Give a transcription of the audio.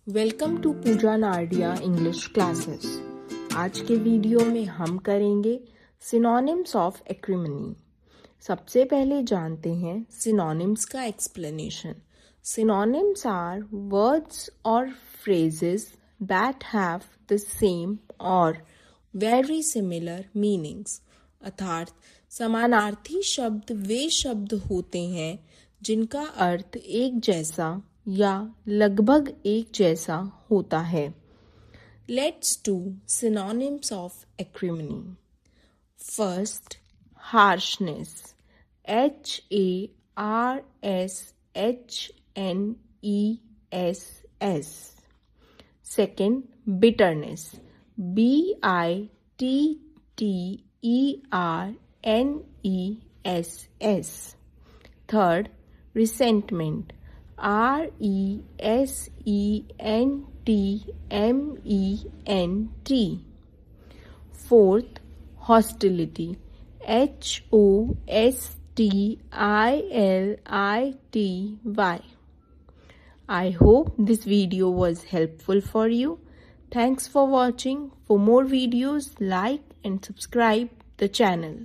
Welcome to Pooja Nardia English classes. आज के video में हम करेंगे सिनोनिम्स ऑफ एक्रिमनी। सबसे पहले जानते हैं सिनोनिम्स का एक्सप्लेनेशन। सिनोनिम्स आर वर्ड्स और phrases that have the same और वेरी सिमिलर मीनिंग्स। अर्थात समानार्थी शब्द वे शब्द होते हैं जिनका अर्थ एक जैसा या लगभग एक जैसा होता है। Let's do synonyms of acrimony. First, harshness, HARSHNESS। Second, bitterness, BITTERNESS। Third, resentment, RESENTMENT। Fourth, hostility, HOSTILITY। I hope this video was helpful for you. Thanks for watching. For more videos, like and subscribe the channel.